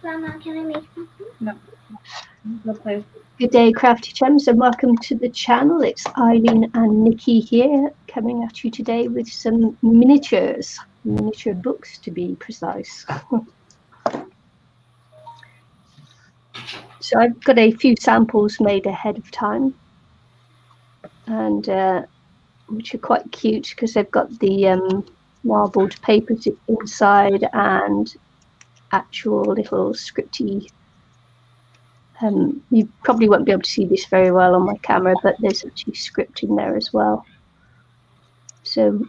Grandma, can I make something? No. Good day, crafty chums, and welcome to the channel. It's Ilene and Nicky here, coming at you today with some miniature books to be precise. So I've got a few samples made ahead of time, and which are quite cute because they've got the marbled papers inside and actual little scripty. You probably won't be able to see this very well on my camera, but there's actually script in there as well. So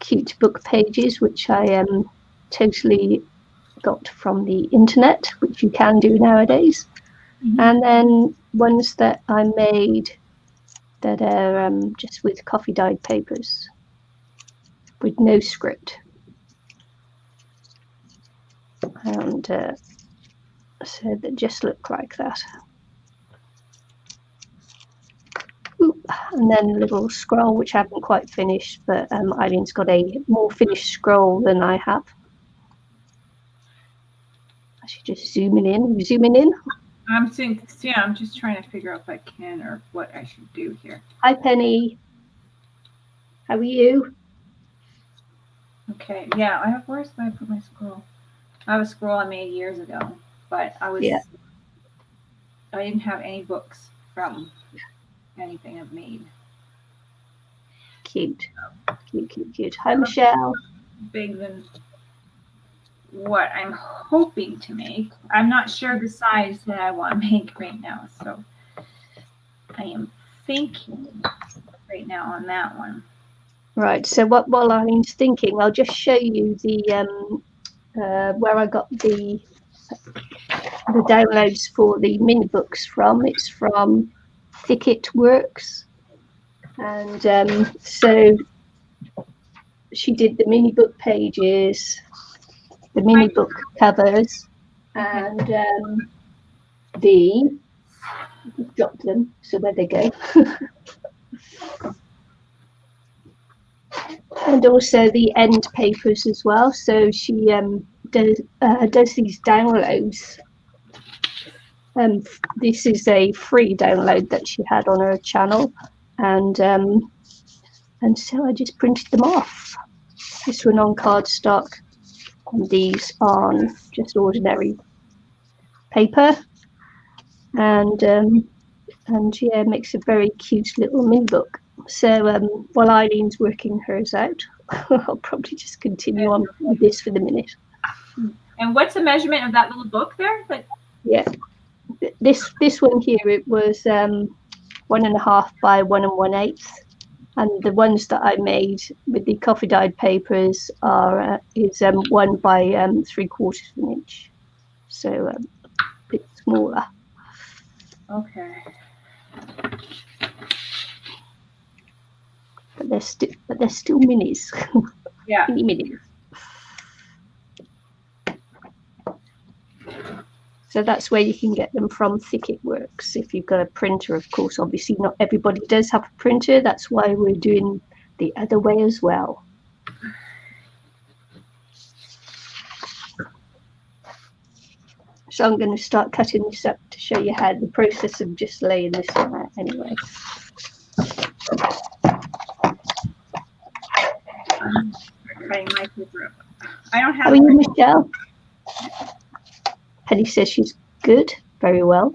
cute book pages, which I totally got from the internet, which you can do nowadays. Mm-hmm. And then ones that I made that are just with coffee dyed papers with no script. And so they just look like that. Ooh, and then a little scroll, which I haven't quite finished, but Eileen's got a more finished scroll than I have. I should just zooming in. I'm just trying to figure out if I can or what I should do here. Hi, Penny. How are you? Okay, yeah, where's I put my scroll? I have a scroll I made years ago, but I didn't have any books from anything I've made. Cute. Hi, Michelle. Big than what I'm hoping to make. I'm not sure the size that I want to make right now, so I am thinking right now on that one. Right. So while Eileen's thinking, I'll just show you the where I got the downloads for the mini books from. It's from Thicket Works, and so she did the mini book pages, the mini book covers, and dropped them. So there they go. And also the end papers as well. So she does these downloads. This is a free download that she had on her channel, and so I just printed them off. This one on cardstock, and these on just ordinary paper, and yeah, it makes a very cute little mini book. So while Eileen's working hers out, I'll probably just continue on with this for the minute. And what's the measurement of that little book there? Yeah, this one here, it was 1.5 by 1 1/8, and the ones that I made with the coffee dyed papers is 1 by 3/4 inch, so a bit smaller. Okay. But they're still minis. Yeah. Mini minis. So that's where you can get them from, Thicket Works. If you've got a printer, of course. Obviously, not everybody does have a printer. That's why we're doing the other way as well. So I'm going to start cutting this up to show you how the process of just laying this one out anyway. I don't have. How are you, Michelle? Penny says she's good. Very well.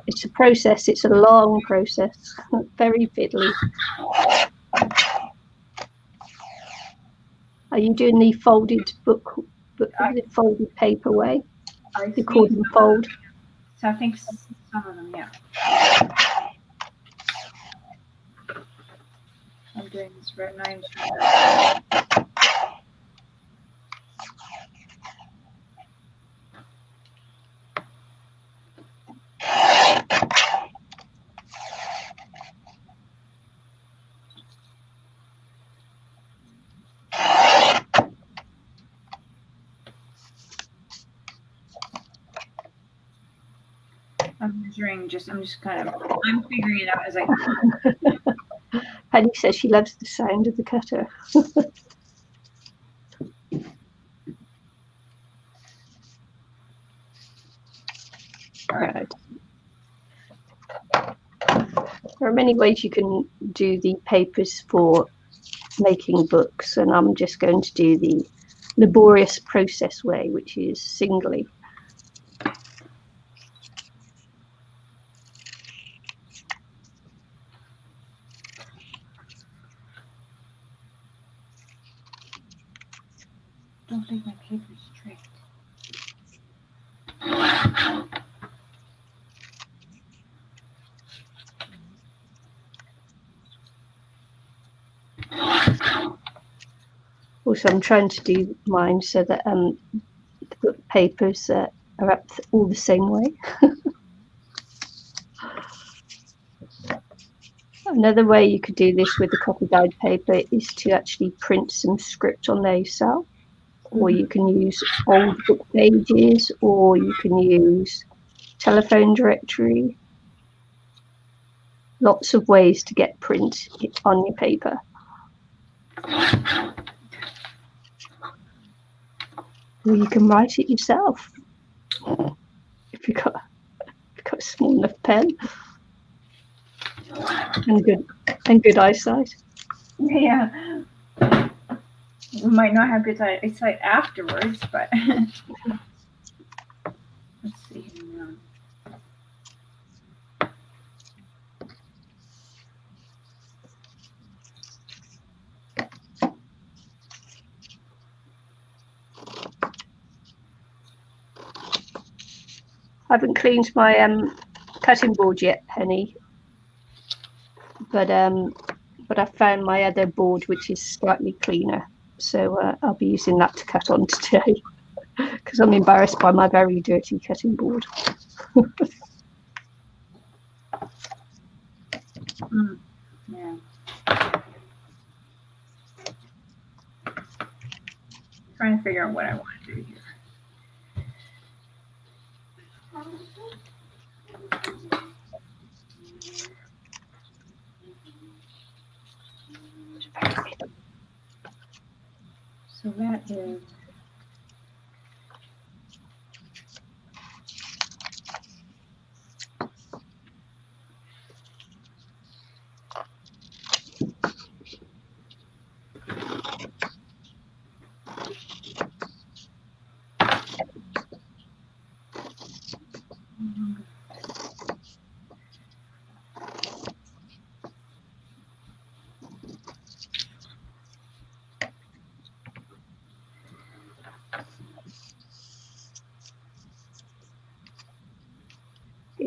It's a process. It's a long process. Very fiddly. Are you doing the folded book folded paper way? You call them fold? So I think some of them, yeah. I'm doing this right now. I'm figuring it out as I go. Penny says she loves the sound of the cutter. Right. There are many ways you can do the papers for making books, and I'm just going to do the laborious process way, which is singly. Don't think my paper's straight. Also, I'm trying to do mine so that the book papers are up all the same way. Another way you could do this with the copy guide paper is to actually print some script on there yourself, or you can use old book pages, or you can use telephone directory. Lots of ways to get print on your paper. Or you can write it yourself if you've got a small enough pen and good eyesight. Yeah. We might not have good eyesight afterwards, but let's see here now. I haven't cleaned my cutting board yet, Penny, but I found my other board which is slightly cleaner, so I'll be using that to cut on today because I'm embarrassed by my very dirty cutting board. Yeah. Trying to figure out what I want to do here. So that is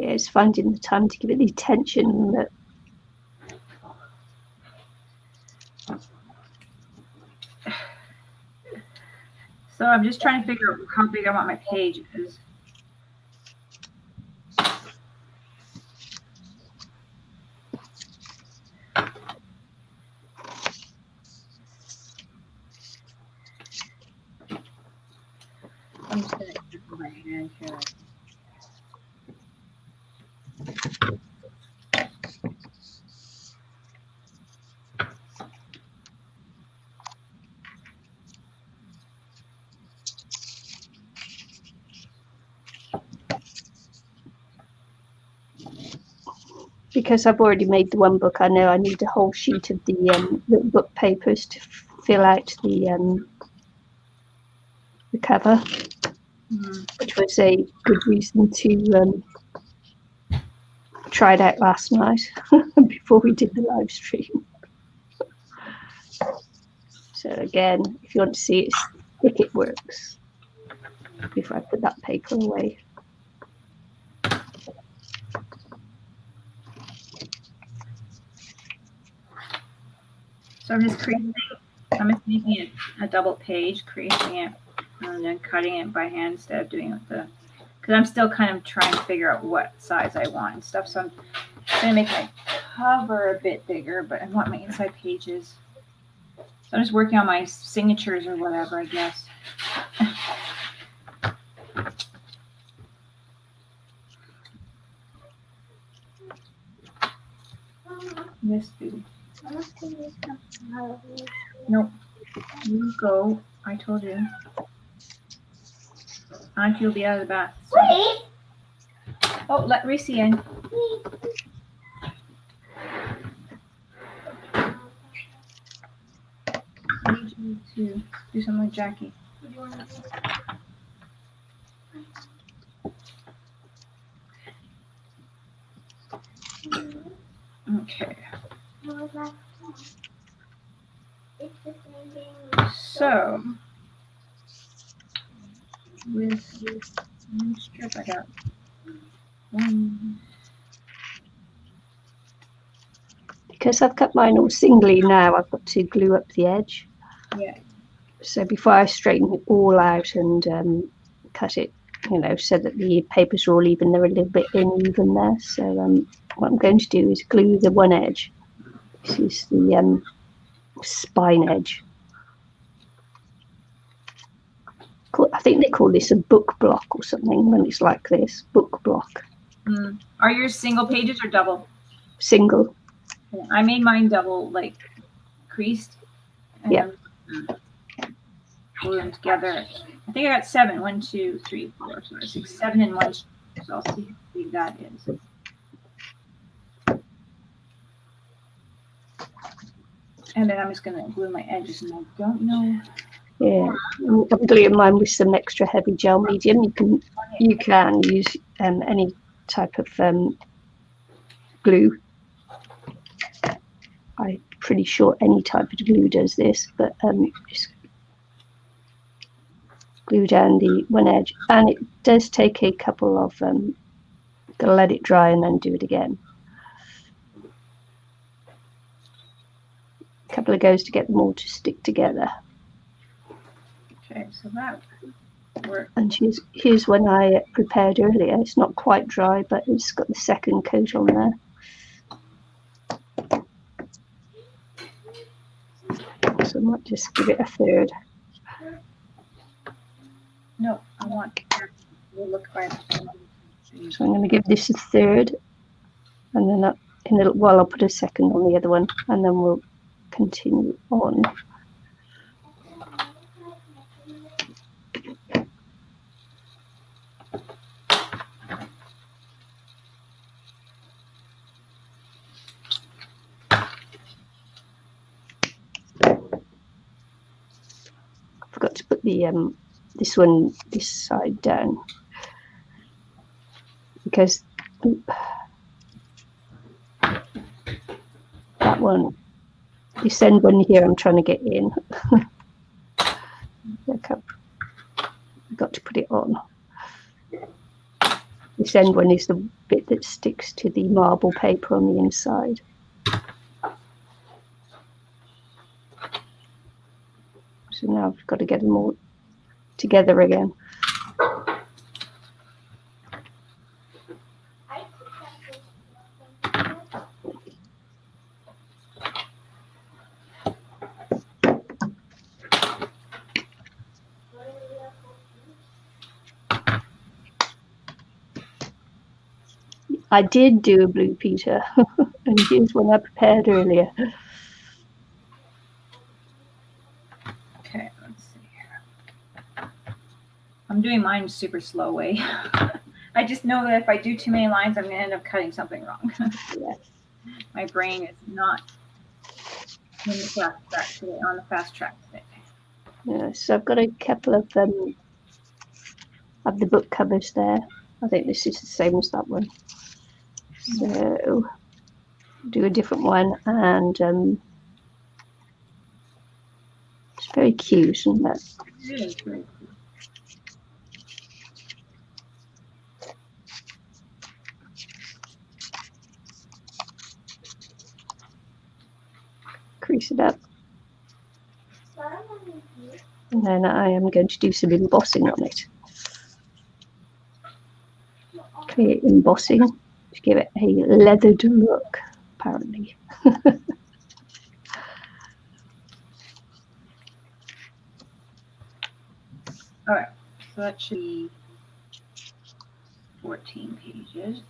Yeah, it's finding the time to give it the attention that. So I'm just trying to figure out how big I want my page is. I'm just going to do it with my hand here. Because I've already made the one book, I know I need a whole sheet of the little book papers to fill out the cover, which was a good reason to try it out last night before we did the live stream. So again, if you want to see it thick, it works. Before I put that paper away. So I'm just making it a double page, creasing it, and then cutting it by hand instead of doing it with the, because I'm still kind of trying to figure out what size I want and stuff. So I'm going to make my cover a bit bigger, but I want my inside pages. So I'm just working on my signatures or whatever, I guess. Yes, baby. Nope. You go. I told you. Auntie will be out of the bath. So. Oh, let Reese in. I need you to do something with Jackie. What do you want to do? Okay. So, with one strip, I got one. Because I've cut mine all singly now, I've got to glue up the edge. Yeah. So before I straighten it all out and cut it, so that the papers are all even, they're a little bit uneven there. So what I'm going to do is glue the one edge. This is the spine edge. I think they call this a book block or something when it's like this, book block. Are yours single pages or double? Single. Yeah, I made mine double, like creased. And yeah. Glue them together. I think I got 7. 1, 2, 3, 4, 5, 6, 7 in one. So I'll see how big that is. And then I'm just going to glue my edges, and I don't know. Yeah, I'm gluing mine with some extra heavy gel medium. You can use any type of glue. I'm pretty sure any type of glue does this, but just glue down the one edge, and it does take a couple of gotta let it dry and then do it again. A couple of goes to get them all to stick together. Okay, so that works. And here's one I prepared earlier. It's not quite dry, but it's got the second coat on there. So I might just give it a third. No, I want to look by the So I'm going to give this a third, and then in a little while I'll put a second on the other one, and then we'll continue on. I forgot to put the this side down, because that one, this end one here, I'm trying to get in. I've got to put it on. This end one is the bit that sticks to the marble paper on the inside. So now I've got to get them all together again. I did do a blue Peter, and here's one I prepared earlier. Okay, let's see here. I'm doing mine super slow way. I just know that if I do too many lines, I'm going to end up cutting something wrong. Yes. My brain is not on the fast track today. Yeah, so I've got a couple of the book covers there. I think this is the same as that one. So do a different one, and it's very cute, isn't it? It is very cool. Crease it up. And then I am going to do some embossing on it. Create embossing to give it a leathered look, apparently. All right, so that should be 14 pages.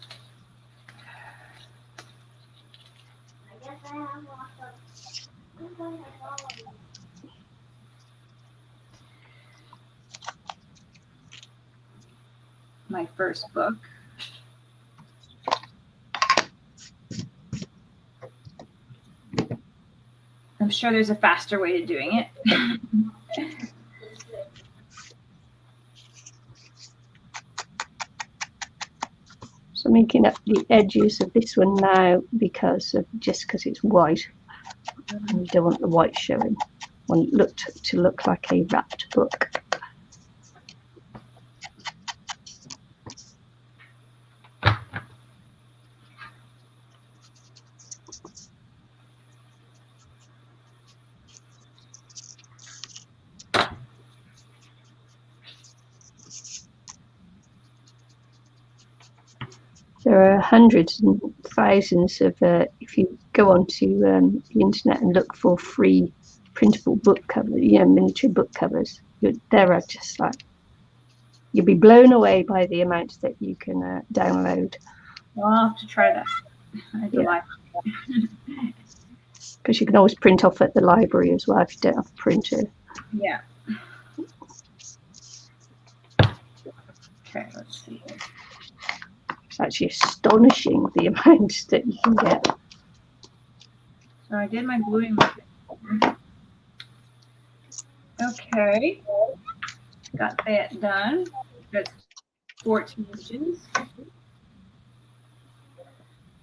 My first book. I'm sure there's a faster way to doing it. So I'm making up the edges of this one now because it's white. And you don't want the white showing. I want it to look like a wrapped book. There are hundreds and thousands of, if you go onto the internet and look for free printable book covers, miniature book covers, there are just like, you'll be blown away by the amount that you can download. Well, I'll have to try that at the library. Because you can always print off at the library as well if you don't have a printer. Yeah. Okay, let's see. It's actually astonishing the amount that you can get. So I did my gluing. Okay. Got that done. That's 14 inches.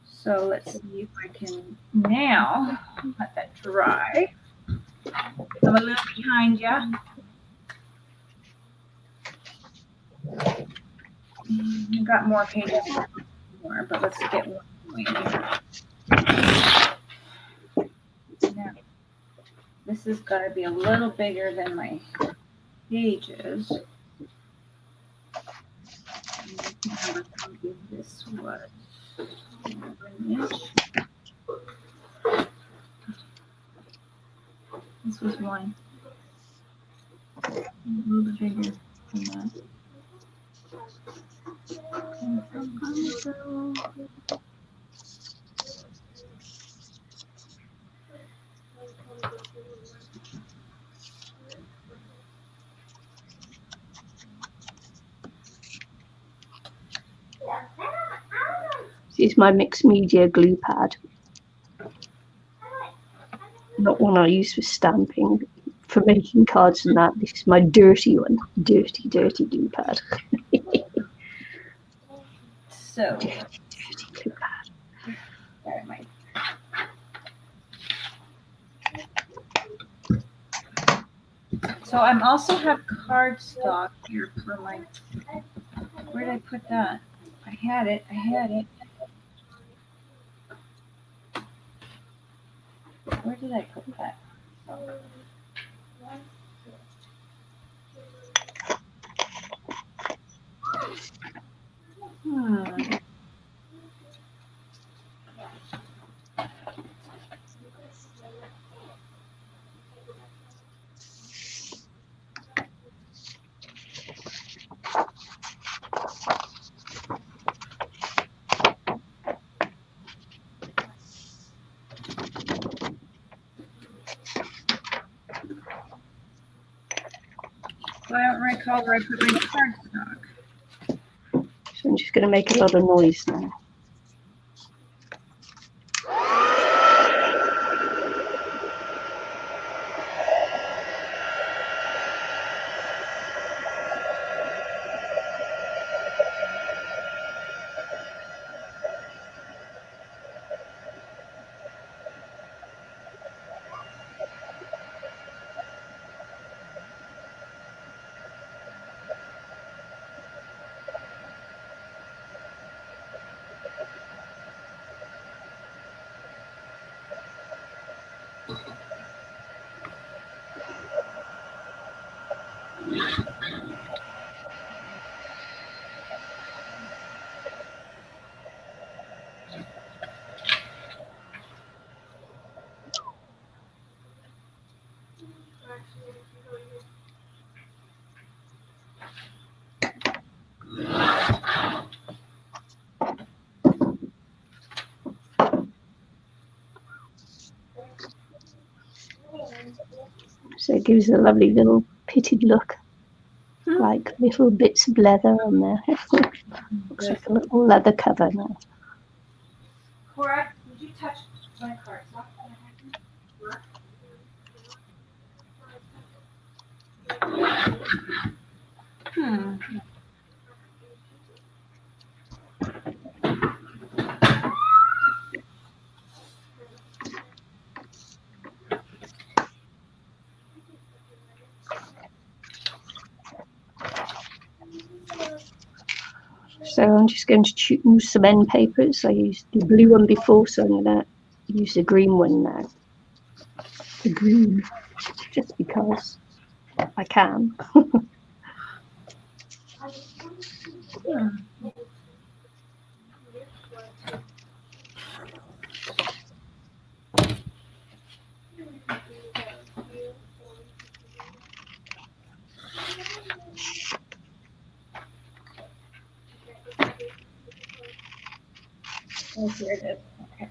So let's see if I can now let that dry. I'm a little behind you. I've got more pages, but let's get one going here. Now, this is going to be a little bigger than my pages. This was an inch. This was one. A little bit bigger than that. This is my mixed media glue pad. Not one I use for stamping, for making cards and that. This is my dirty one. Dirty glue pad. So, dirty glue pad. Sorry, Mike. So I'm also have cardstock here for my. Where did I put that? I had it. Where did I put that? I don't recall where I put my cardstock. So I'm just going to make a lot of noise now. So it gives a lovely little pitted look, like little bits of leather on there. Looks like a little leather cover now. Cora, would you touch my card? So I'm just going to choose some end papers. I used the blue one before, so I'm going to use the green one now. The green, just because I can. Oh, here it is. Okay.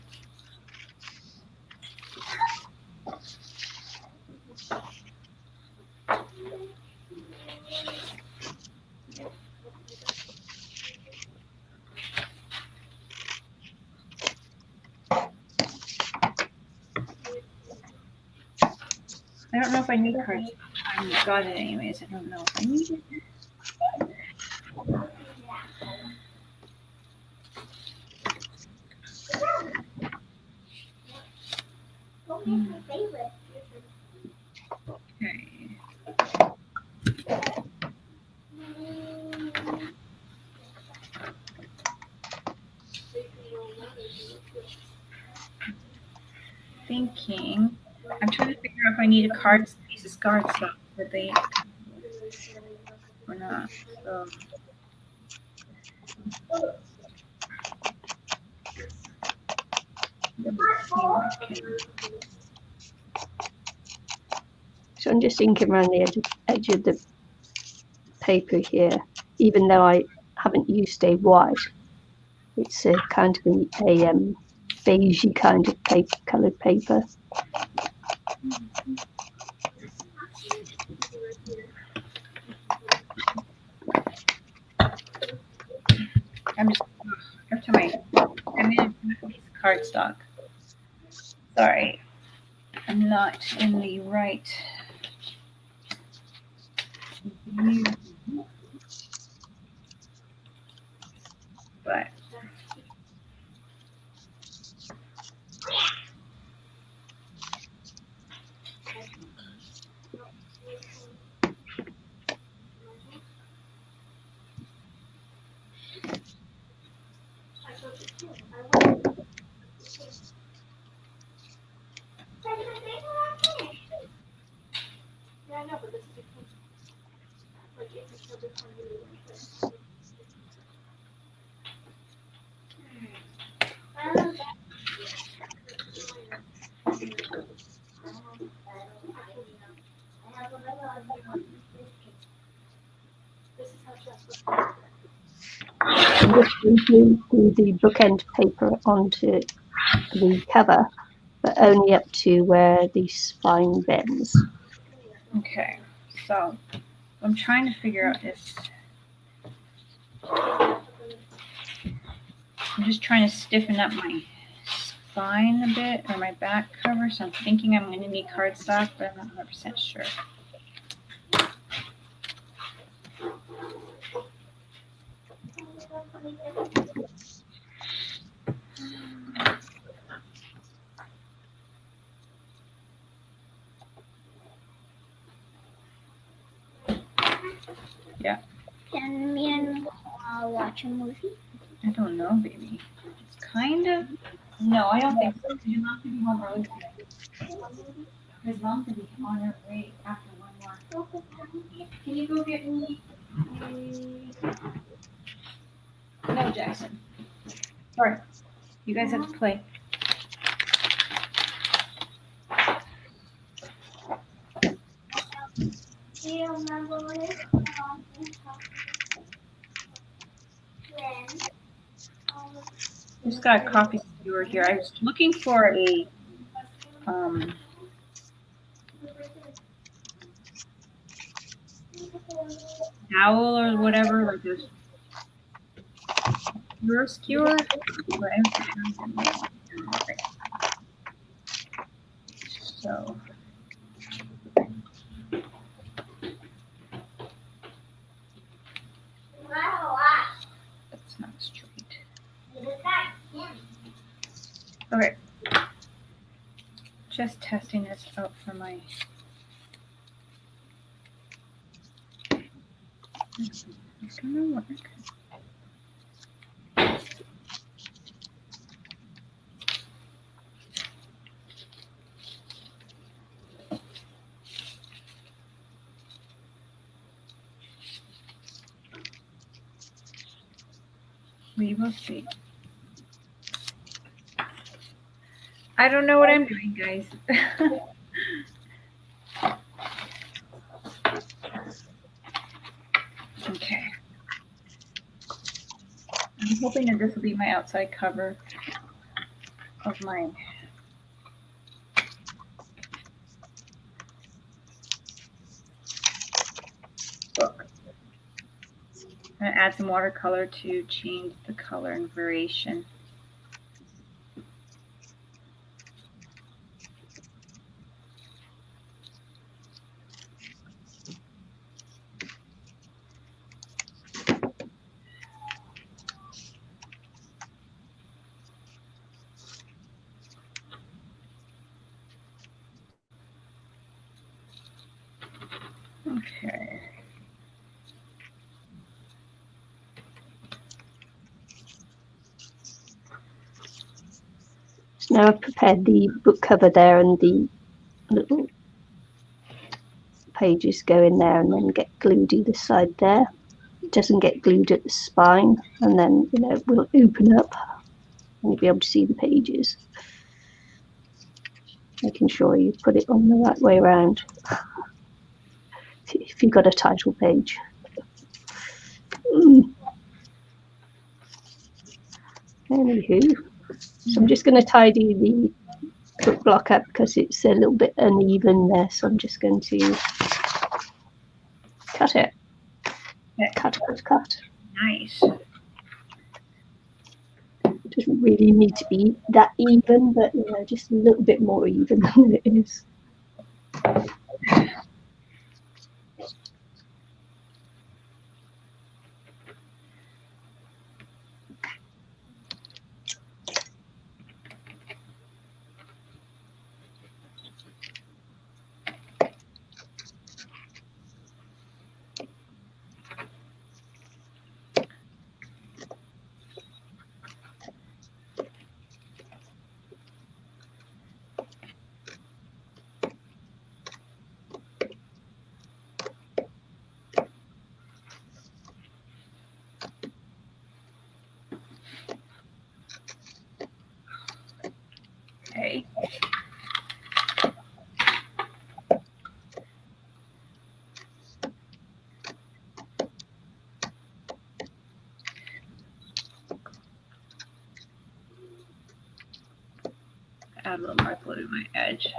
I don't know if I need cards. I got it anyways. I don't know if I need it. Okay. Thinking. I'm trying to figure out if I need a piece of card stuff that they or not. So. So I'm just inking around the edge of the paper here, even though I haven't used a white. It's a kind of a beigey kind of coloured paper. I'm just every time I'm in a piece of cardstock. Sorry, I'm not in the right view. But I'm just going to glue the bookend paper onto the cover, but only up to where the spine bends. okay, so I'm trying to figure out this. I'm just trying to stiffen up my spine a bit or my back cover, so I'm thinking I'm going to need cardstock, but I'm not 100% sure. Yeah. Can me and watch a movie? I don't know, baby. It's kind of. No, I don't think so. Because your mom's going to be home early today. His mom's going to be on her way after one more. Can you go get me? No, Jackson. Sorry. You guys have to play. Do you remember when Just got a coffee skewer here. I was looking for a towel or whatever, like this skewer. So that's not straight. Okay. Just testing this out for my. It's gonna work. We will see. I don't know what I'm doing, guys. Okay. I'm hoping that this will be my outside cover of my book. I'm going to add some watercolor to change the color and variation. Okay. So now I've prepared the book cover there, and the little pages go in there and then get glued either side there. It doesn't get glued at the spine, and then it will open up and you'll be able to see the pages. Making sure you put it on the right way around if you've got a title page. Anywho, so I'm just going to tidy the book block up because it's a little bit uneven there, so I'm just going to cut it. Cut. Nice. It doesn't really need to be that even, but just a little bit more even than it is. Okay. Add a little more glue to my edge.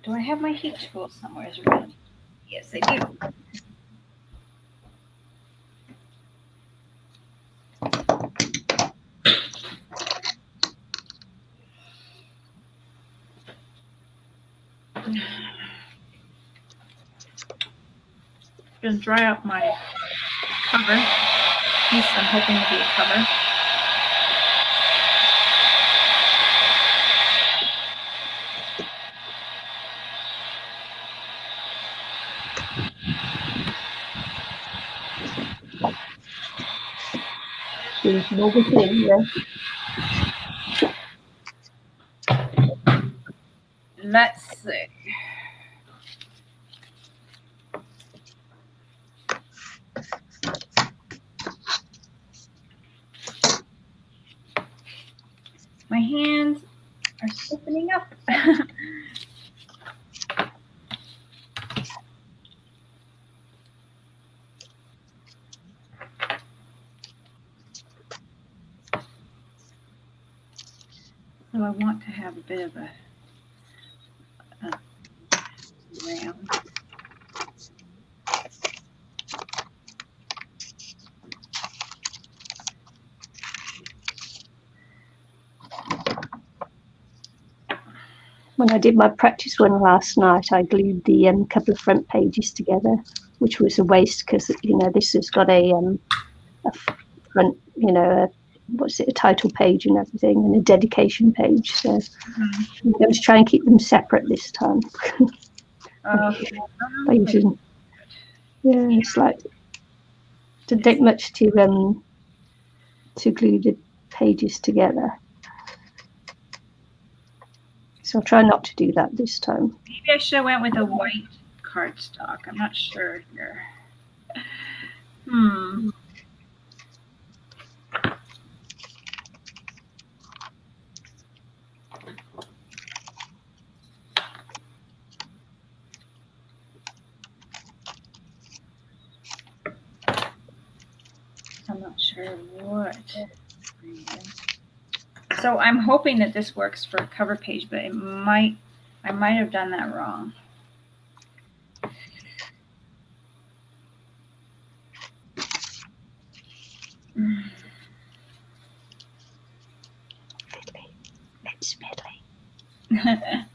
Do I have my heat tool somewhere? Yes, I do. Just dry out my cover. Piece I'm hoping to be a cover. There's another thing there. Let's see. My hands are stiffening up. So I want to have a bit of a round. When I did my practice one last night, I glued the couple of front pages together, which was a waste because, this has got a front, a title page and everything, and a dedication page. So I'm going to try and keep them separate this time. By using, it's like didn't take much to glue the pages together. So I'll try not to do that this time. Maybe I should have went with a white cardstock. I'm not sure here. I'm not sure what. So I'm hoping that this works for a cover page, but I might have done that wrong. It's fiddly. I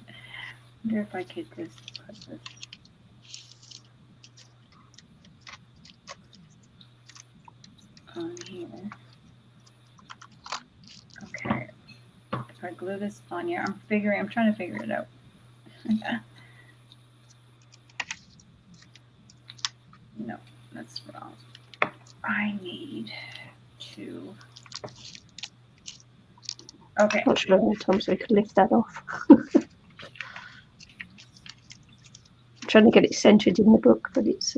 wonder if I could just put this. On here. Okay. If I glue this on here, I'm trying to figure it out. No, that's wrong. I need to. Okay. Not sure how many times I could lift that off. I'm trying to get it centered in the book, but it's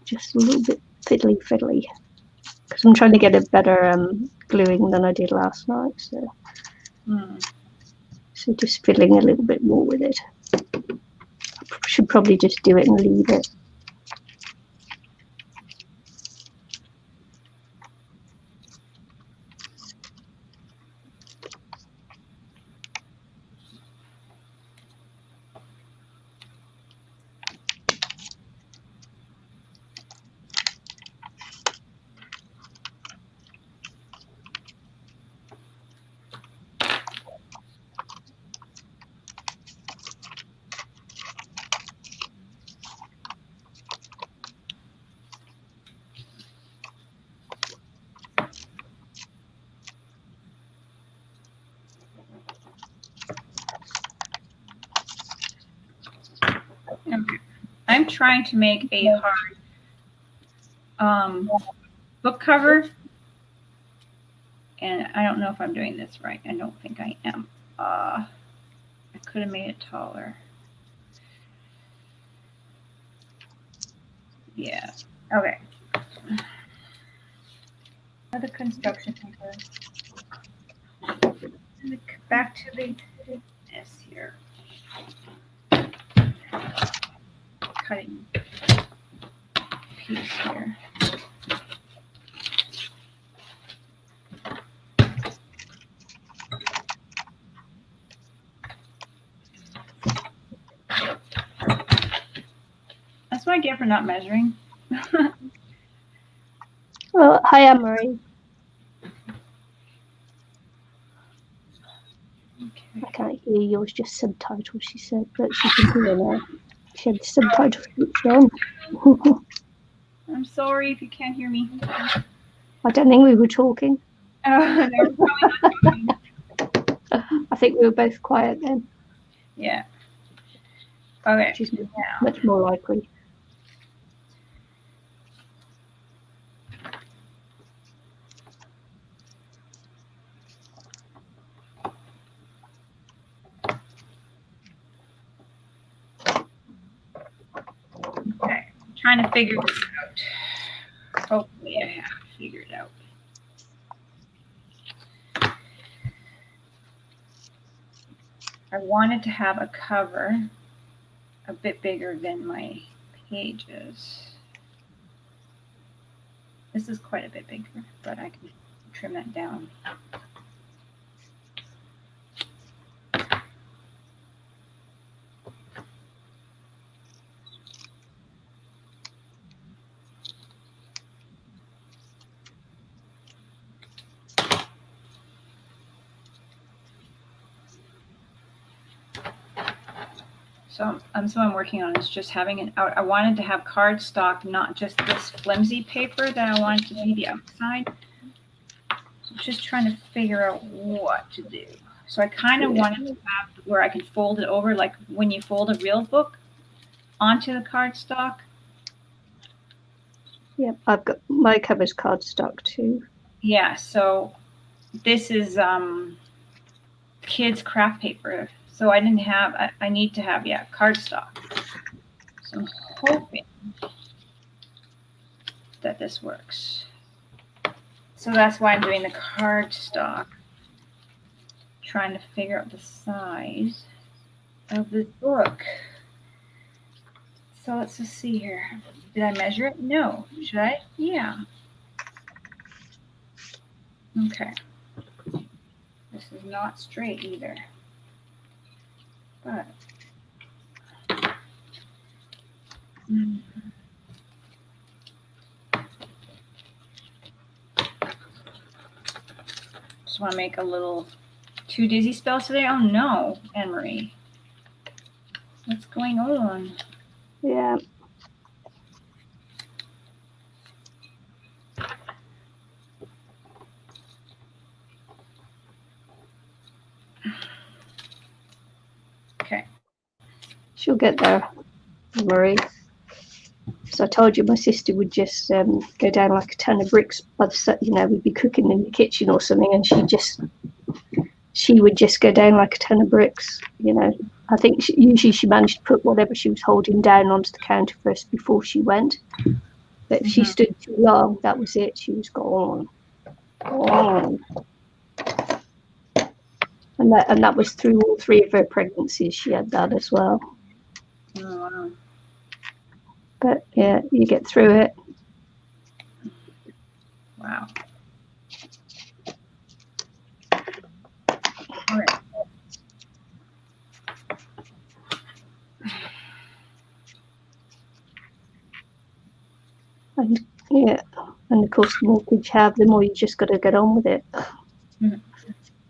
just a little bit fiddly because I'm trying to get a better gluing than I did last night. So just fiddling a little bit more with it. I should probably just do it and leave it. Okay. I'm trying to make a hard book cover, and I don't know if I'm doing this right. I don't think I am. I could have made it taller. Yeah. Okay. Another construction paper. Back to the this here. Cutting piece here. That's what I get for not measuring. Well, hi, Anne-Marie. Okay. I can't hear you. It was just subtitles, she said, but she can hear now. She had the subtitles switched on. I'm sorry if you can't hear me. I don't think we were talking. No, we're probably not talking. I think we were both quiet then. Yeah. Okay. Which is much more likely. Okay. I'm trying to figure this out. Hopefully I have figured it out. I wanted to have a cover a bit bigger than my pages. This is quite a bit bigger, but I can trim that down. So I'm working on is just having an out. I wanted to have cardstock, not just this flimsy paper that I wanted to be the outside. So I'm just trying to figure out what to do. So I kind of wanted to have where I can fold it over, like when you fold a real book onto the cardstock. Yep, I've got my cover's cardstock too. Yeah, so this is kids craft paper. So I didn't have, I need to have, cardstock. So I'm hoping that this works. So that's why I'm doing the cardstock. Trying to figure out the size of this book. So let's just see here. Did I measure it? No. Should I? Yeah. Okay. This is not straight either. But just want to make a little 2 dizzy spells today. Oh no, Anne-Marie. What's going on? Yeah. Okay. She'll get there, Marie. So I told you my sister would just go down like a ton of bricks. We'd be cooking in the kitchen or something, and she would just go down like a ton of bricks. I think usually she managed to put whatever she was holding down onto the counter first before she went. But if she stood too long, that was it. She was gone. And that was through all 3 of her pregnancies. She had that as well. Oh, wow. But yeah, you get through it. Wow. All right. And of course, the more kids you have, the more you just got to get on with it. Mm-hmm.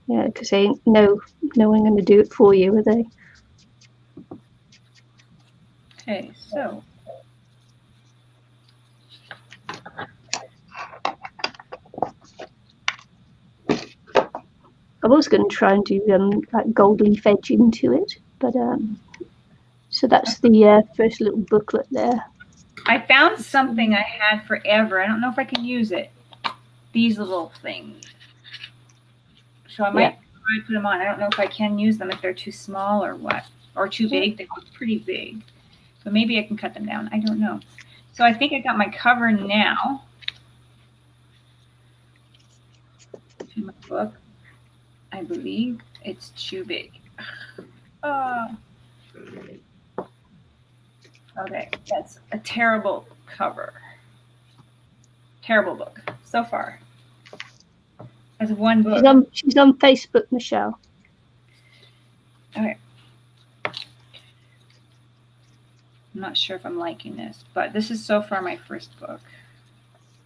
Yeah, because they ain't no one going to do it for you, are they? Okay, so I was going to try and do like gold leaf edge into it, but so that's the first little booklet there. I found something I had forever. I don't know if I can use it. These little things. So I might try to put them on. I don't know if I can use them if they're too small or what, or too big. They look pretty big, but maybe I can cut them down. I don't know. So I think I got my cover now. To my book. I believe it's too big. Okay, that's a terrible cover. Terrible book so far. As one book. She's on Facebook, Michelle. Okay. I'm not sure if I'm liking this, but this is so far my first book.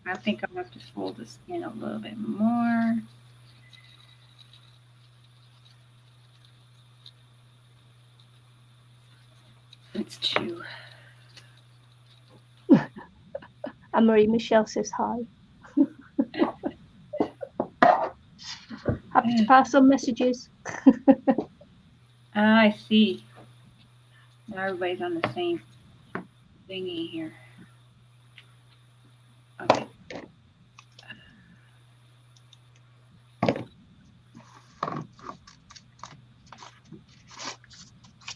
I think I'll have to fold this in a little bit more. It's too. Anne-Marie, Michelle says hi. Happy to pass on messages. I see. Now everybody's on the same thingy here. Okay.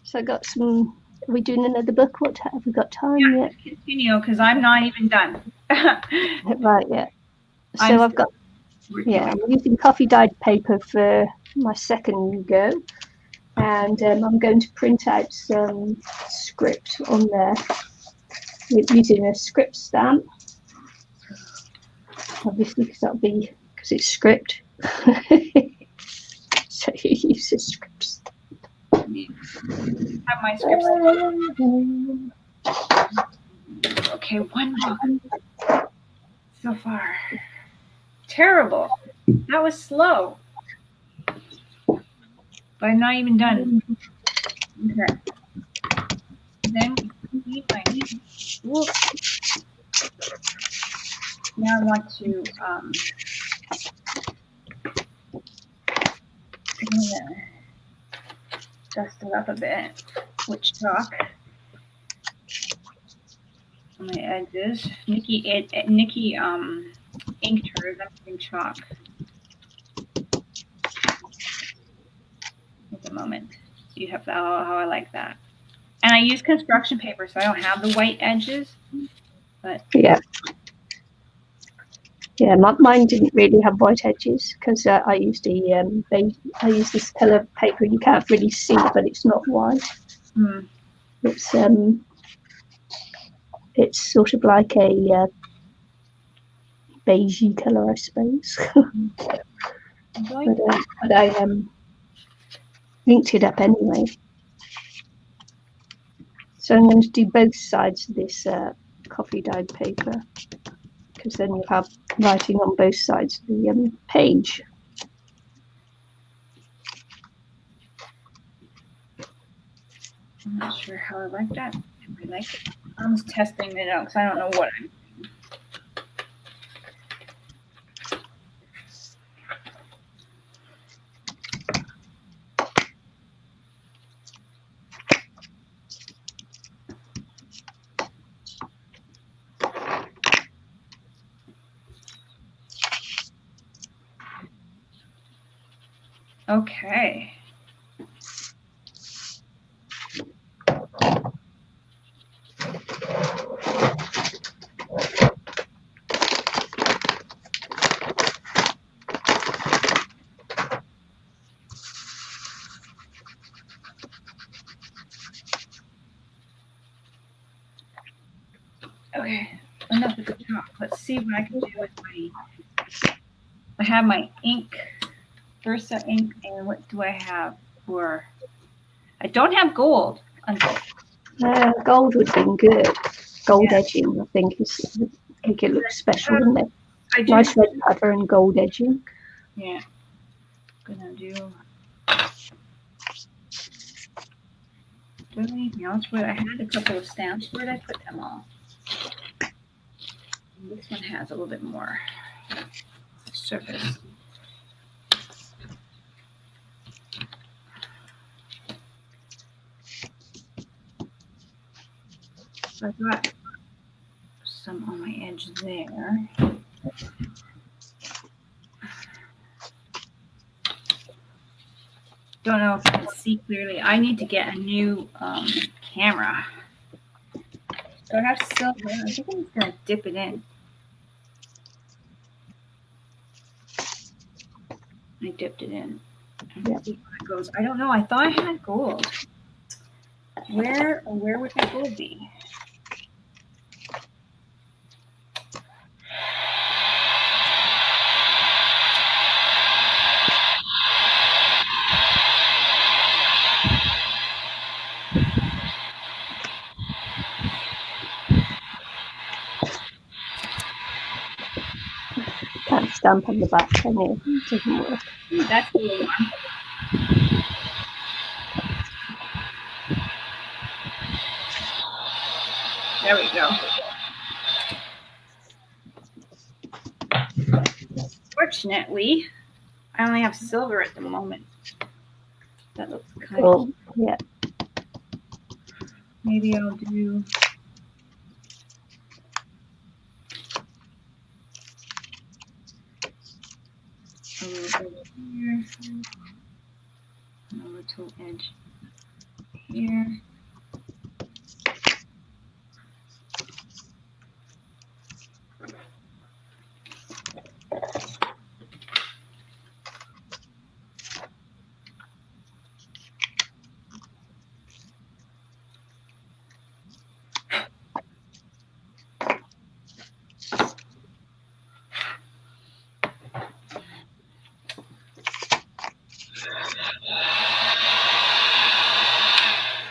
So I got some. Are we doing another book? What have we got time yet? Continue, because I'm not even done. Right, yeah. So I've got. Yeah, I'm using coffee dyed paper for my second go, and I'm going to print out some script on there using a script stamp. Obviously, because it's script. So you use a script stamp. Have my scripts. Okay, one book so far. Terrible. That was slow. But I'm not even done. Okay. then we need my whoop. Now I want to I'm gonna dust it up a bit with chalk on my edges. Nicky inked hers. I'm using chalk at the moment. You have how I like that. And I use construction paper, so I don't have the white edges. But yeah, mine didn't really have white edges because I used I used this colour paper you can't really see, but it's not white. It's sort of like a beigey colour, I suppose. but I inked it up anyway. So I'm going to do both sides of this coffee dyed paper, because then you have writing on both sides of the page. I'm not sure how I like that. I like it. I'm just testing it out because I don't know what I'm doing. Okay. Okay, enough with the chalk. Let's see what I can do with I have my ink, Versa ink, and what do I have for? I don't have gold. Gold would have been good. Gold edging, I think, make it look special, wouldn't it? Nice red cover and gold edging. Yeah. Gonna do anything else? Where I had a couple of stamps. Where did I put them all? This one has a little bit more surface. So I've got some on my edge there. Don't know if you can see clearly. I need to get a new camera. So I have silver. I think I'm just gonna dip it in. I dipped it in. Yeah. See how it goes. I don't know. I thought I had gold. Where would the gold be? Can't stamp on the back, can you? It doesn't work. That's a little one. There we go. Fortunately, I only have silver at the moment. That looks kind of. Yeah. Maybe I'll do. A little bit here. And a little edge here.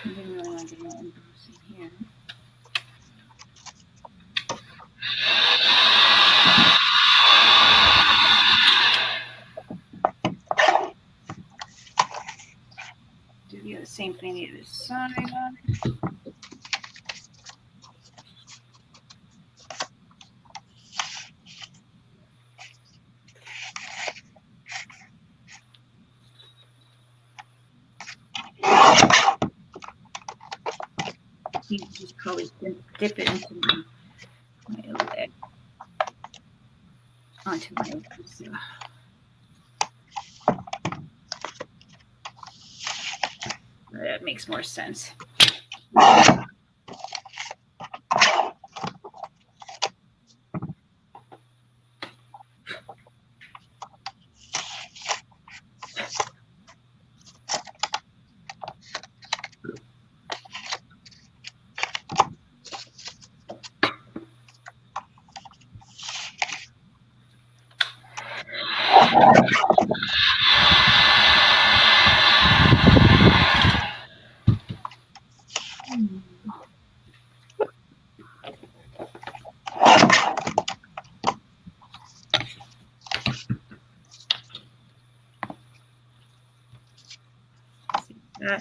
I didn't really want to do embossing here. Do the same thing the other side on it. probably dip it into my lid. Onto my lid. So. That makes more sense.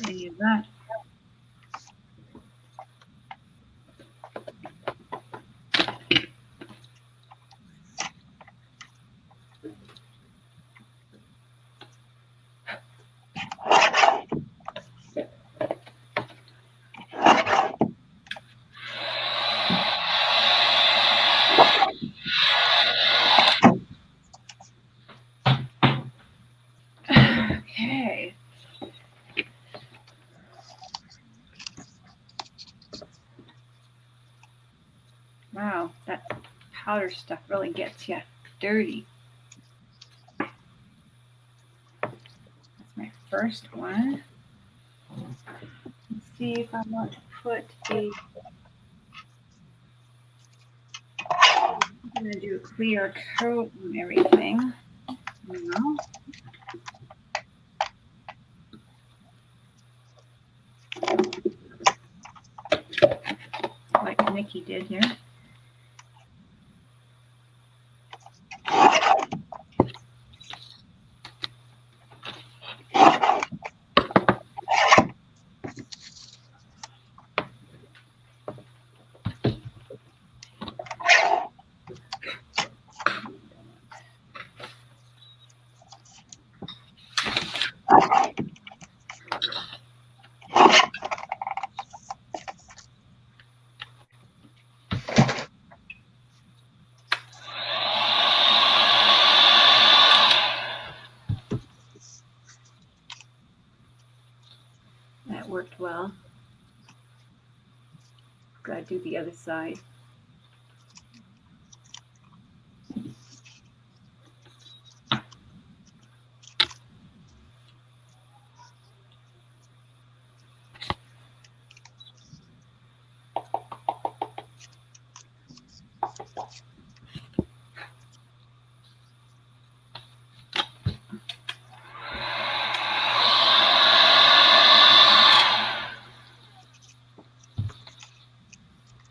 Any of that. Okay. Wow, that powder stuff really gets you dirty. That's my first one. Let's see if I want to put a. I'm going to do a clear coat and everything. No. Like Nicky did here. That worked well. Gotta do the other side.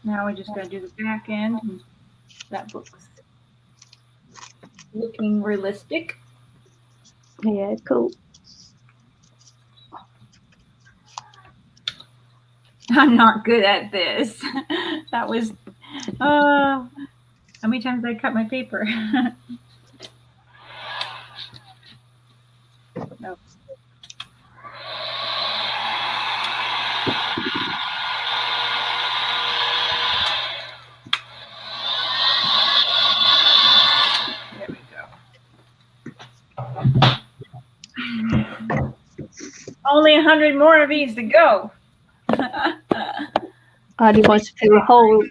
Now we're just going to do the back end. That book's looking realistic. Yeah, cool. I'm not good at this. That was, how many times did I cut my paper? No. There we go. Only 100 more of these to go. Adi wants to fill a whole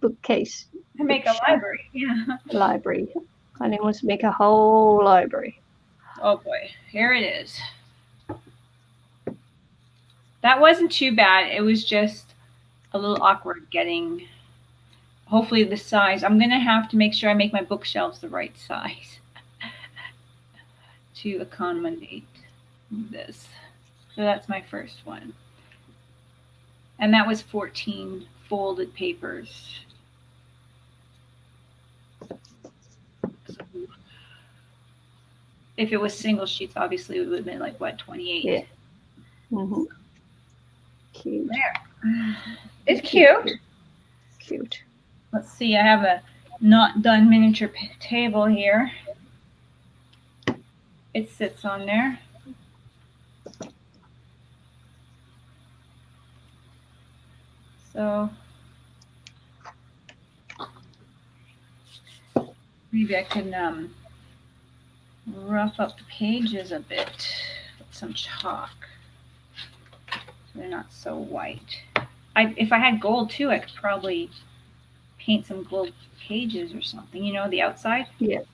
bookcase. To make a library, yeah. Library. Adi wants to make a whole library. Oh boy, here it is. That wasn't too bad. It was just a little awkward getting, hopefully the size. I'm going to have to make sure I make my bookshelves the right size to accommodate this. So that's my first one. And that was 14 folded papers. If it was single sheets, obviously it would have been like, what, 28? Yeah. Mm-hmm. Cute. There. It's cute. Cute. Let's see, I have a not done miniature table here. It sits on there. So Maybe I can rough up the pages a bit with some chalk. So they're not so white. If I had gold too, I could probably paint some gold pages or something, you know, the outside. Yep.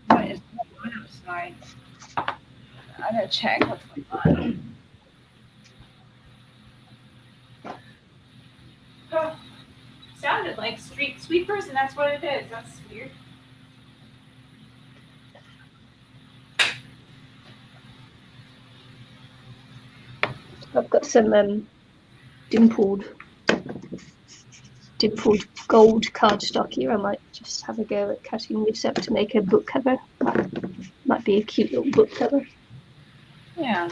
What is going on outside? I gotta check what's going on. Oh, sounded like street sweepers, and that's what it is. That's weird. I've got some dimpled gold cardstock here. I might just have a go at cutting this up to make a book cover. Might be a cute little book cover. Yeah.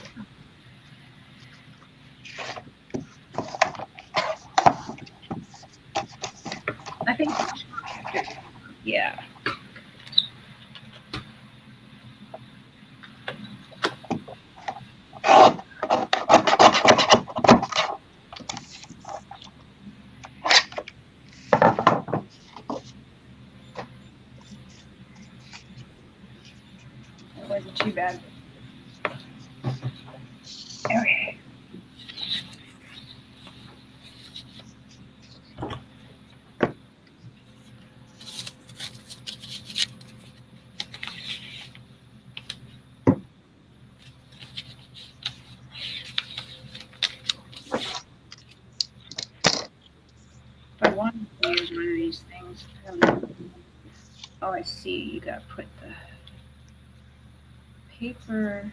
I think. Yeah. It wasn't too bad. Okay. If I wanted to use one of these things, I don't know. Oh, I see. You gotta put the paper.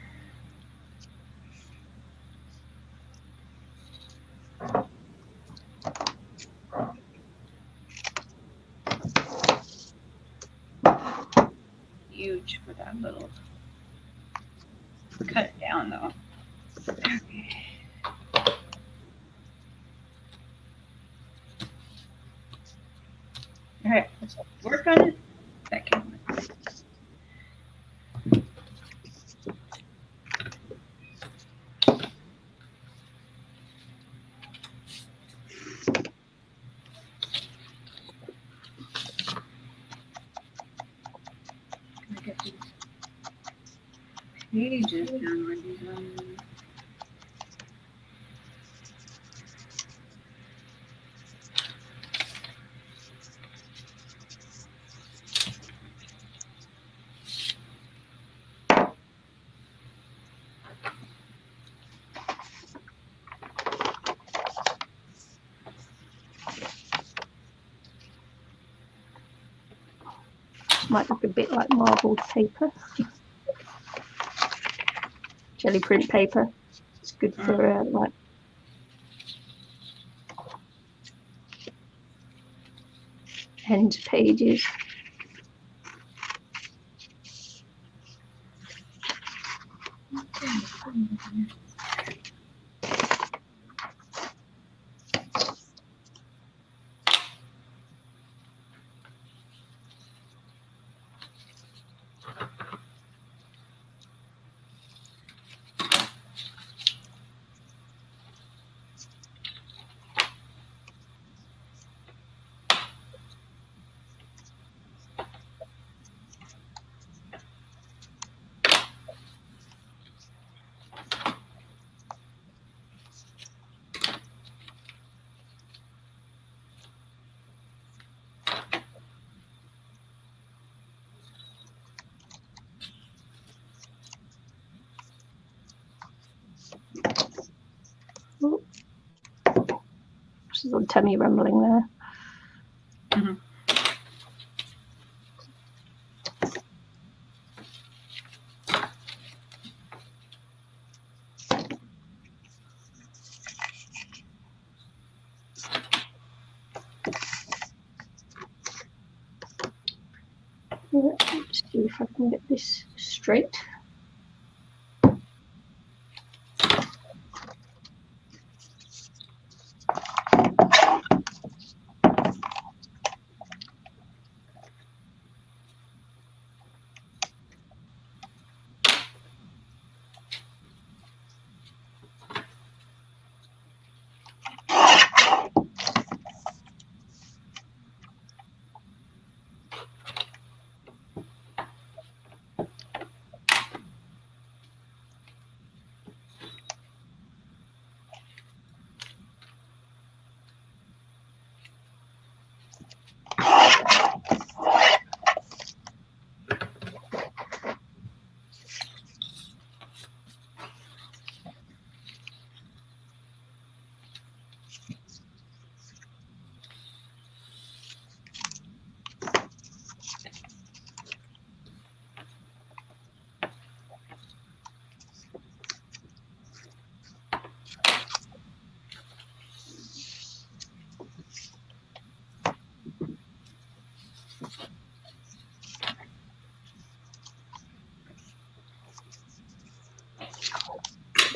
Huge for that little. Cut it down though. Okay. All right, let's work on it. Second. Get these pages down where these ones. Might look a bit like marbled paper. Jelly print paper. It's good for like end pages. There's a little tummy rumbling there. Mm-hmm. Let's see if I can get this straight.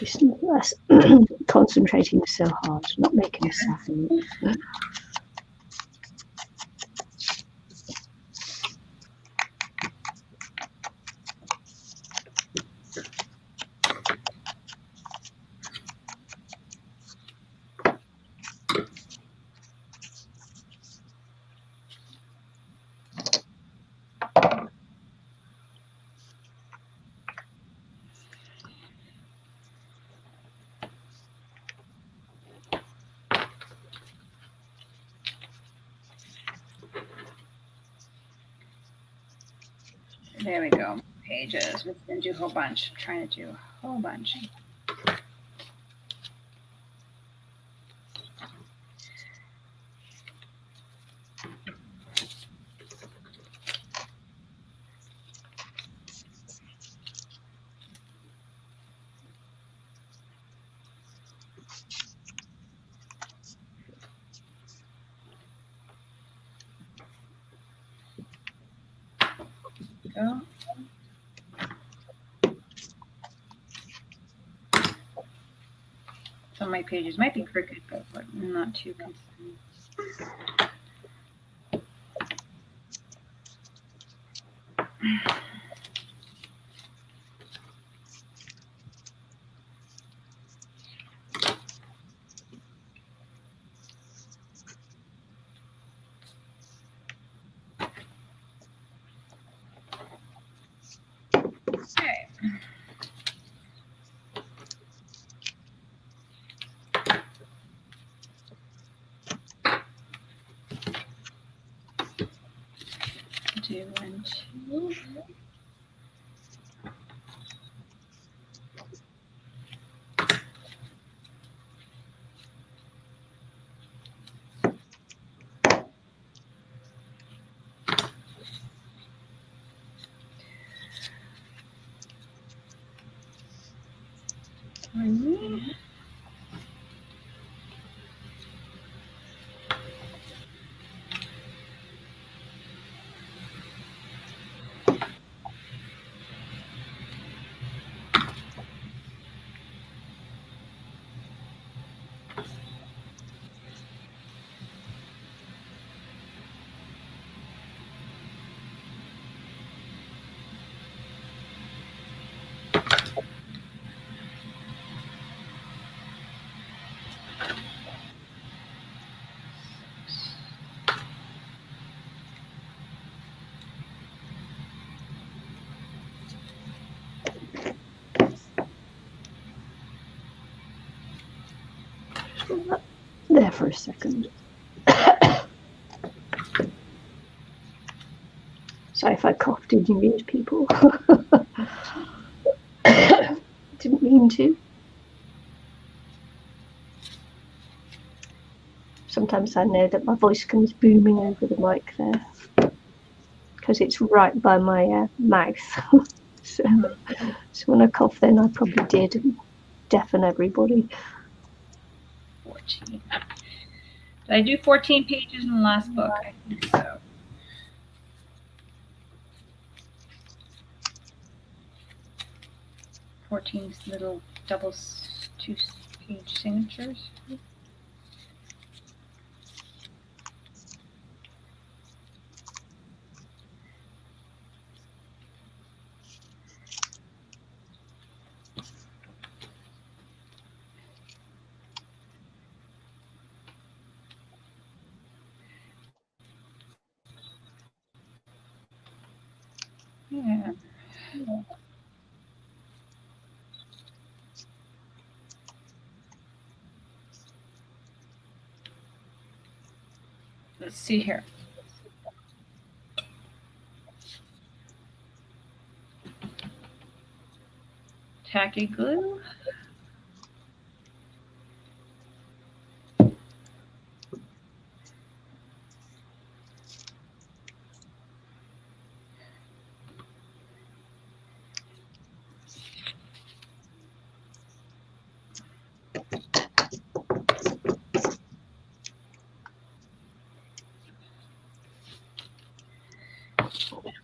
That's concentrating so hard, not making a sound. There we go. Pages. We're going to do a whole bunch. I'm trying to do a whole bunch. Go. Some of my pages might be crooked, but I'm not too concerned. Okay. Do 1, 2. There for a second. Sorry if I coughed, did you mute people? Didn't mean to. Sometimes I know that my voice comes booming over the mic there because it's right by my mouth. so when I cough, then I probably did deafen everybody. 14. Did I do 14 pages in the last book? I think so. Little double 2-page signatures. Yeah. Let's see here. Tacky glue.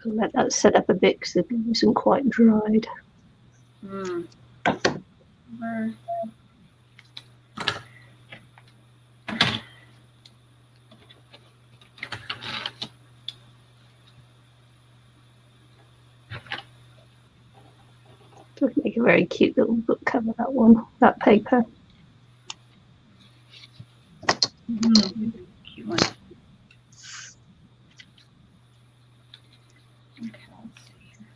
I'll let that set up a bit because the glue isn't quite dried. Mm. over. Would make a very cute little book cover, that one, that paper. Cute one. Okay, let's see here.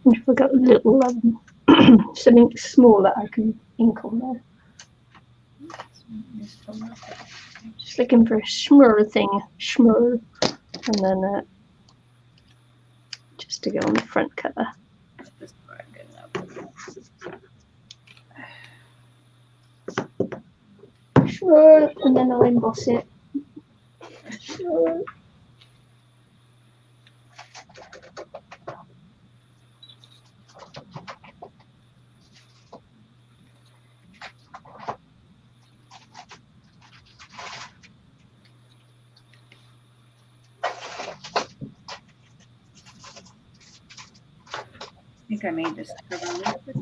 And if I got a little something small that I can ink on there. Just looking for a schmur thing, schmur, and then just to go on the front cover. This is good enough. Schmur, and then I'll emboss it. Schmur. I think I made this cover with it.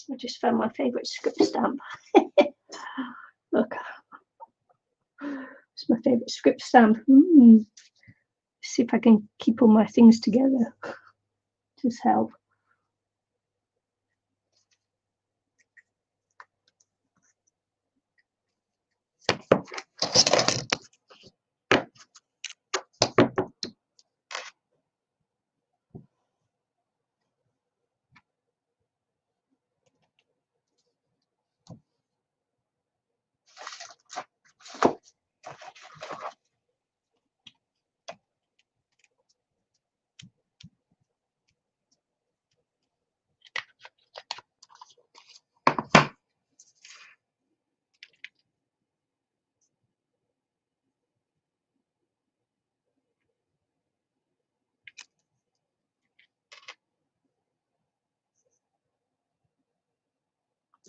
I just found my favourite script stamp. Look, it's my favourite script stamp. See if I can keep all my things together. Just help.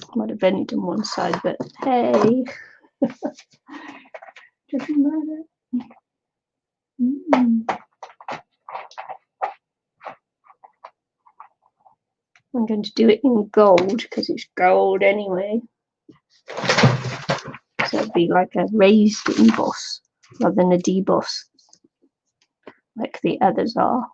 I might have only done one side, but hey, doesn't matter. I'm going to do it in gold because it's gold anyway. So it'd be like a raised emboss rather than a deboss like the others are.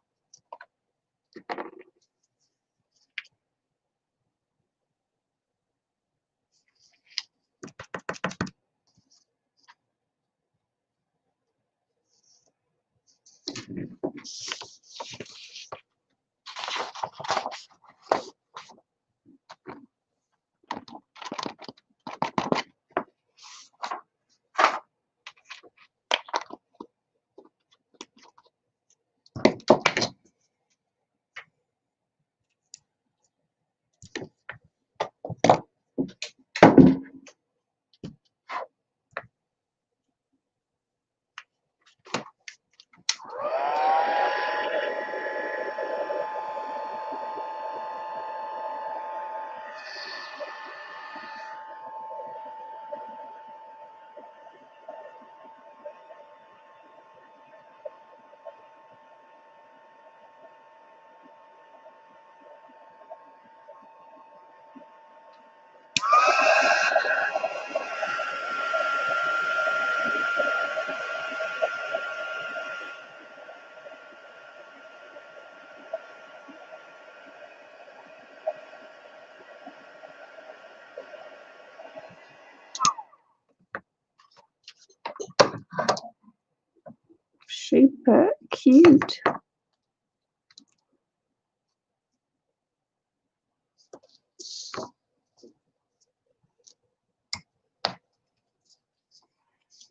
Super cute.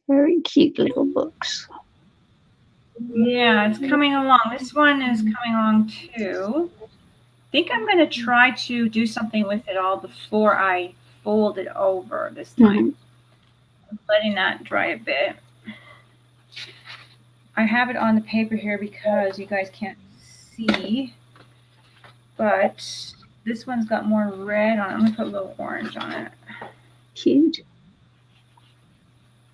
Very cute little books. Yeah, it's coming along. This one is coming along too. I think I'm going to try to do something with it all before I fold it over this time. I'm letting that dry a bit. I have it on the paper here because you guys can't see, but this one's got more red on it. I'm going to put a little orange on it. Cute.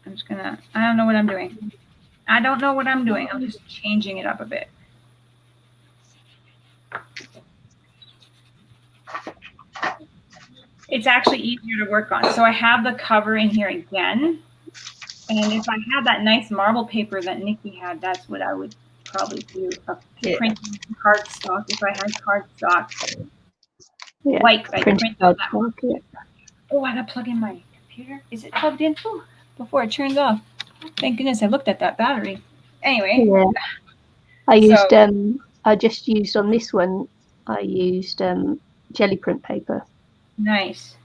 I'm just going to, I don't know what I'm doing. I don't know what I'm doing. I'm just changing it up a bit. It's actually easier to work on. So I have the cover in here again. And if I had that nice marble paper that Nicky had, that's what I would probably do. Printing cardstock if I had cardstock. Yeah. White, I print that. Yeah. Oh, I got to plug in my computer. Is it plugged in? Oh, before it turns off. Thank goodness I looked at that battery. Anyway. Yeah. I just used on this one, I used jelly print paper. Nice.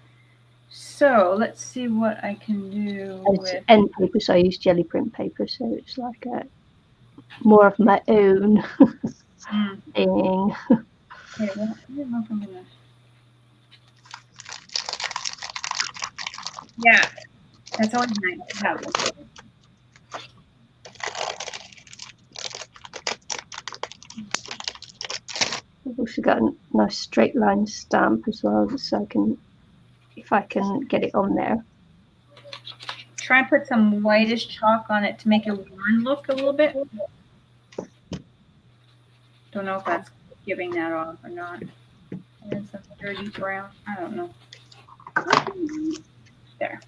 So let's see what I can do with end paper, so I used jelly print paper, so it's like more of my own thing. Okay, well, I don't know if I'm gonna. Yeah, that's always nice to have this. I've also got a nice straight line stamp as well, so I can, if I can get it on there. Try and put some whitish chalk on it to make it worn look a little bit. Don't know if that's giving that off or not. And some dirty brown. I don't know. There.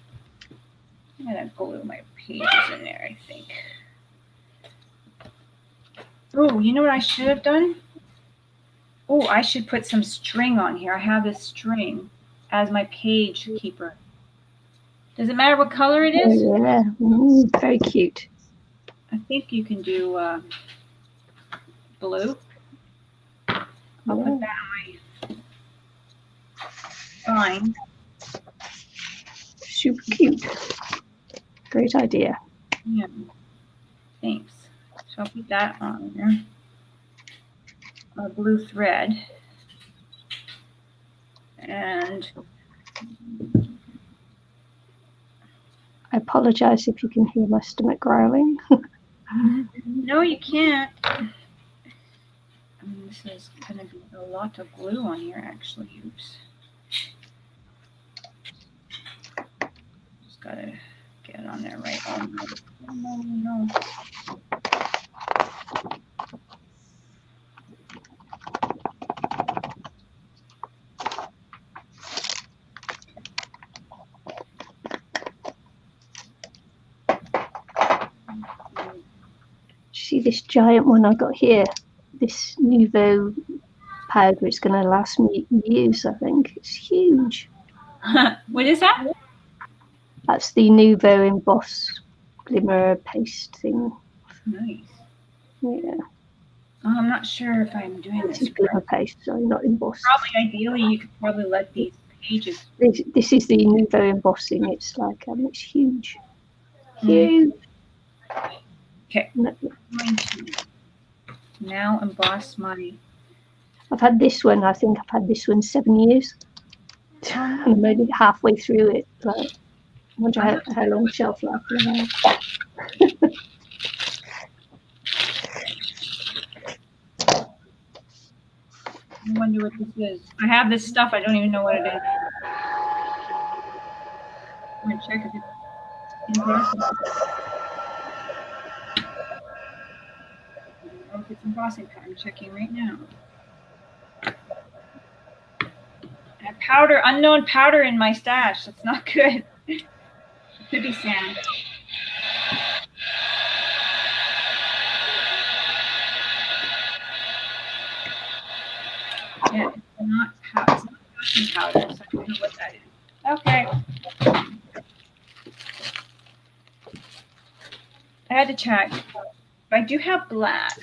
I'm gonna glue my pages in there, I think. Oh, you know what I should have done? Oh, I should put some string on here. I have this string as my page keeper. Does it matter what color it is? Oh, yeah, very cute. I think you can do blue. I'll put that on my line. Super cute. Great idea. Yeah. Thanks. So I'll put that on there. A blue thread. And I apologize if you can hear my stomach growling. no, you can't. This is going to be a lot of glue on here, actually. Oops. Just got to get it on there right. Oh, no. See this giant one I got here? This Nouveau powder, it's going to last me years, I think. It's huge. What is that? That's the Nouveau Emboss glimmer paste thing. Nice. Yeah. Oh, I'm not sure if I'm doing this. This is glimmer paste, sorry, not embossed. Probably, ideally, you could probably let these pages. This is the Nouveau Embossing. It's like, it's huge. Huge. Okay. I'm going to now emboss my. I've had this one. I think I've had this one 7 years. And I'm only halfway through it. Like, I wonder how long shelf life will have. I wonder what this is. I have this stuff. I don't even know what it is. I'm going to check if it's embossing. I don't know if it's embossing. I'm checking right now. I have powder, unknown powder in my stash. That's not good. It could be sand. Yeah, it's not powder. It's not powder, so I don't know what that is. Okay. I had to check. But I do have black.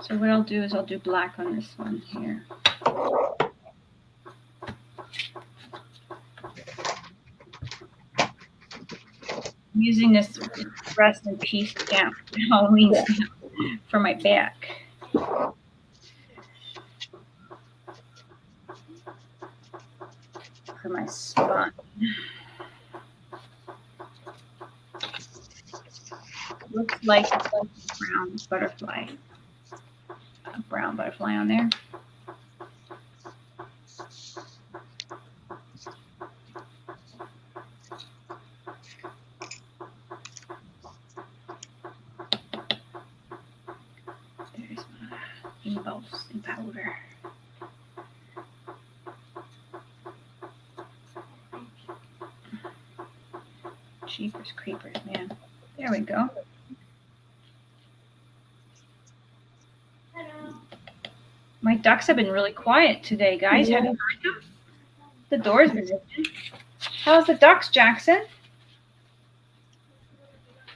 So what I'll do is I'll do black on this one here. I'm using this rest in peace stamp, Halloween stamp, for my back. For my spine. Looks like a brown butterfly. A brown butterfly on there. There's my embossing powder. Jeepers creepers, man. There we go. My ducks have been really quiet today, guys. Yeah. Have you heard them? The door's been open. How's the ducks, Jackson?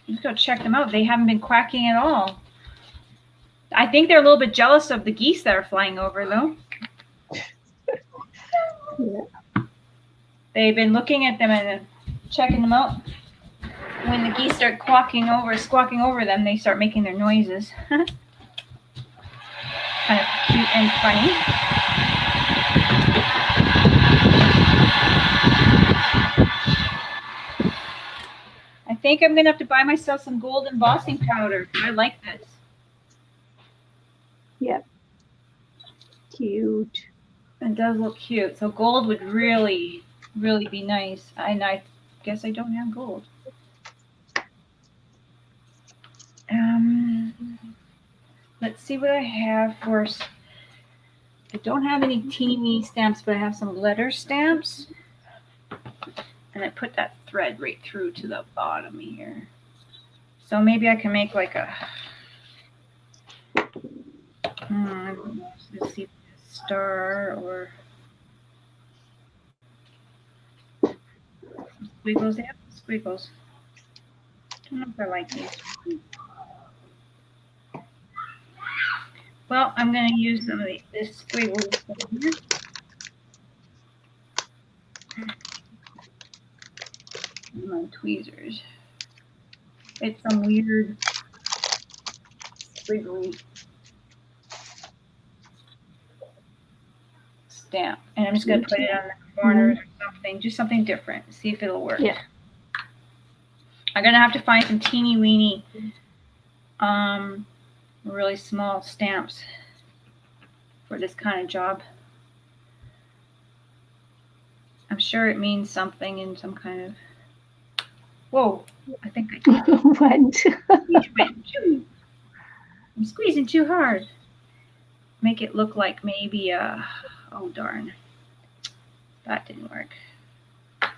Let's go check them out. They haven't been quacking at all. I think they're a little bit jealous of the geese that are flying over, though. Yeah. They've been looking at them and checking them out. When the geese start squawking over them, they start making their noises. Kind of cute and funny. I think I'm going to have to buy myself some gold embossing powder. I like this. Yeah. Cute. It does look cute. So gold would really, really be nice. And I guess I don't have gold. Let's see what I have for. I don't have any teeny weeny stamps, but I have some letter stamps. And I put that thread right through to the bottom here. So maybe I can make like a. Let's see, a star or squiggles. They have squiggles. I don't know if I like these. Well, I'm going to use some of this squiggles here. My tweezers. It's some weird squiggly stamp. And I'm just going to put it on the corners or something. Just something different. See if it'll work. Yeah. I'm going to have to find some teeny weeny really small stamps for this kind of job. I'm sure it means something in some kind of. Whoa! I think I went. I'm squeezing too hard. Make it look like maybe a. Oh darn! That didn't work. I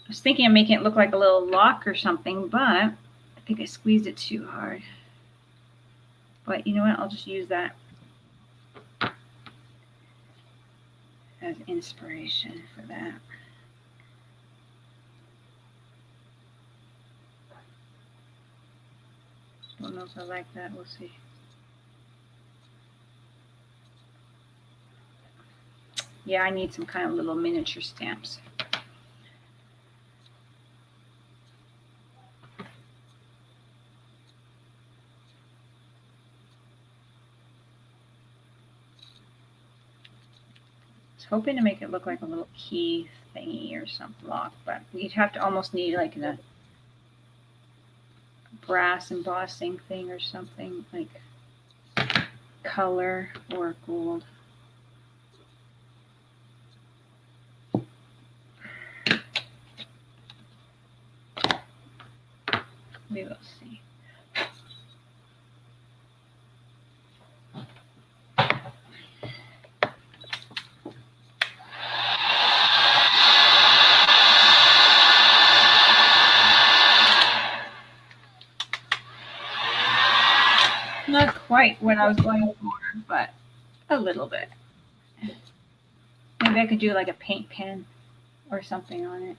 was thinking of making it look like a little lock or something, but I think I squeezed it too hard. But you know what? I'll just use that as inspiration for that. Don't know if I like that. We'll see. Yeah, I need some kind of little miniature stamps. Hoping to make it look like a little key thingy or some block, but you'd have to almost need like a brass embossing thing or something, like color or gold. We will see. Not quite what I was going for, but a little bit. Maybe I could do like a paint pen or something on it.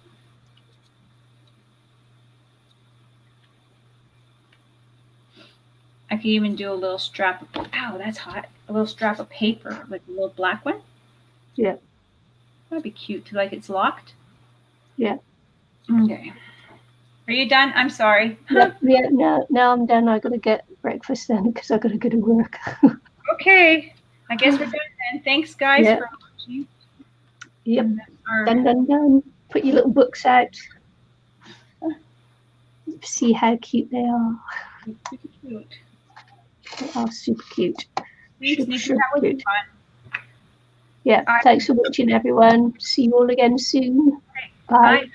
I could even do a little strap of, ow, that's hot. A little strap of paper, like a little black one. Yeah. That'd be cute. Like it's locked? Yeah. Okay. Are you done? I'm sorry. Yeah, now I'm done. I gotta get breakfast then because I gotta go to work. Okay. I guess we're done then. Thanks, guys, Yeah. for watching. Yep. And that's our- Done. Put your little books out. See how cute they are. Super cute. They are super cute. Thanks, Nikki. Super That was cute. fun. Yeah. Bye. Thanks for watching, everyone. See you all again soon. Bye. Bye.